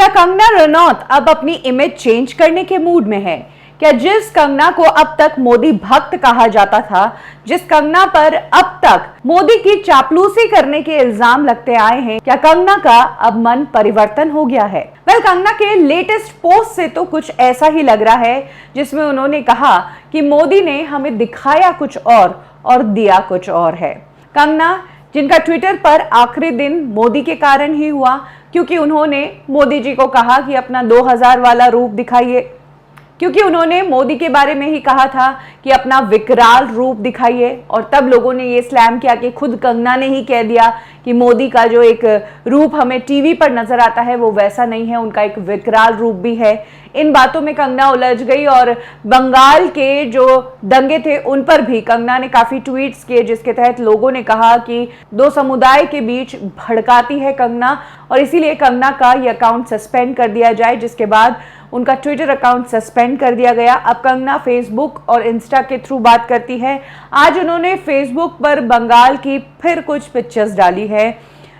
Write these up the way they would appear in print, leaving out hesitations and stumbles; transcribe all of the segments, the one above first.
क्या कंगना रनौत अब अपनी इमेज चेंज करने के मूड में है? क्या जिस कंगना को अब तक मोदी भक्त कहा जाता था, जिस कंगना पर अब तक मोदी की चापलूसी करने के इल्जाम लगते आए हैं, क्या कंगना का अब मन परिवर्तन हो गया है? कंगना के लेटेस्ट पोस्ट से तो कुछ ऐसा ही लग रहा है, जिसमें उन्होंने कहा कि मोदी ने हमें दिखाया कुछ और दिया कुछ और है। कंगना, जिनका ट्विटर पर आखिरी दिन मोदी के कारण ही हुआ, क्योंकि उन्होंने मोदी जी को कहा कि अपना 2000 वाला रूप दिखाइए, क्योंकि उन्होंने मोदी के बारे में ही कहा था कि अपना विकराल रूप दिखाइए, और तब लोगों ने ये स्लैम किया कि खुद कंगना ने ही कह दिया कि मोदी का जो एक रूप हमें टीवी पर नजर आता है वो वैसा नहीं है, उनका एक विकराल रूप भी है। इन बातों में कंगना उलझ गई और बंगाल के जो दंगे थे उन पर भी कंगना ने काफी ट्वीट्स किए, जिसके तहत लोगों ने कहा कि दो समुदाय के बीच भड़काती है कंगना, और इसीलिए कंगना का ये अकाउंट सस्पेंड कर दिया जाए, जिसके बाद उनका ट्विटर अकाउंट सस्पेंड कर दिया गया। अब कंगना फेसबुक और इंस्टा के थ्रू बात करती है। आज उन्होंने फेसबुक पर बंगाल की फिर कुछ पिक्चर्स डाली है,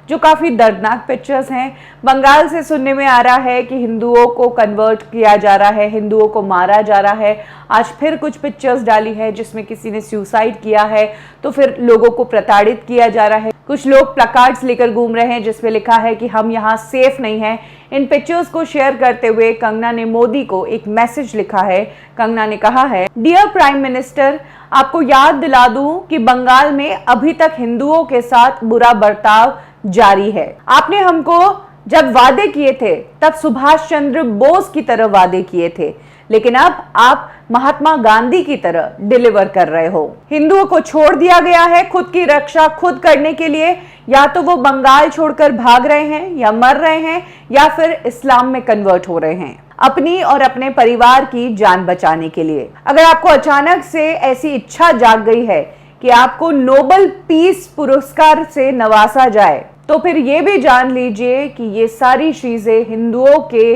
जो काफी दर्दनाक पिक्चर्स हैं। बंगाल से सुनने में आ रहा है कि हिंदुओं को कन्वर्ट किया जा रहा है, हिंदुओं को मारा जा रहा है। आज फिर कुछ पिक्चर्स डाली है जिसमें किसी ने सुसाइड किया है, तो फिर लोगों को प्रताड़ित किया जा रहा है। कुछ लोग प्लकार्ड्स लेकर घूम रहे हैं जिसमें लिखा है कि हम यहाँ सेफ नहीं हैं। इन पिक्चर्स को शेयर करते हुए कंगना ने मोदी को एक मैसेज लिखा है। कंगना ने कहा है, डियर प्राइम मिनिस्टर, आपको याद दिला दूं कि बंगाल में अभी तक हिंदुओं के साथ बुरा बर्ताव जारी है। आपने हमको जब वादे किए थे तब सुभाष चंद्र बोस की तरह वादे किए थे, लेकिन अब आप महात्मा गांधी की तरह डिलीवर कर रहे हो। हिंदुओं को छोड़ दिया गया है खुद की रक्षा खुद करने के लिए। या तो वो बंगाल छोड़कर भाग रहे हैं, या मर रहे हैं, या फिर इस्लाम में कन्वर्ट हो रहे हैं अपनी और अपने परिवार की जान बचाने के लिए। अगर आपको अचानक से ऐसी इच्छा जाग गई है कि आपको नोबेल पीस पुरस्कार से नवाजा जाए, तो फिर ये भी जान लीजिए कि ये सारी चीजें हिंदुओं के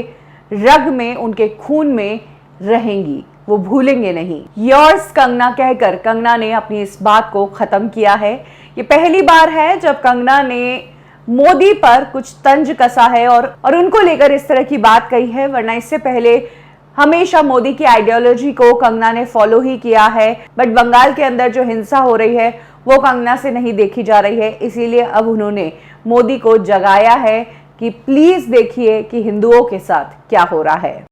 रग में, उनके खून में रहेंगी, वो भूलेंगे नहीं। योर्स कंगना कहकर कंगना ने अपनी इस बात को खत्म किया है। ये पहली बार है जब कंगना ने मोदी पर कुछ तंज कसा है और उनको लेकर इस तरह की बात कही है, वरना इससे पहले हमेशा मोदी की आइडियोलॉजी को कंगना ने फॉलो ही किया है। बट बंगाल के अंदर जो हिंसा हो रही है वो कंगना से नहीं देखी जा रही है, इसीलिए अब उन्होंने मोदी को जगाया है कि प्लीज देखिए कि हिंदुओं के साथ क्या हो रहा है।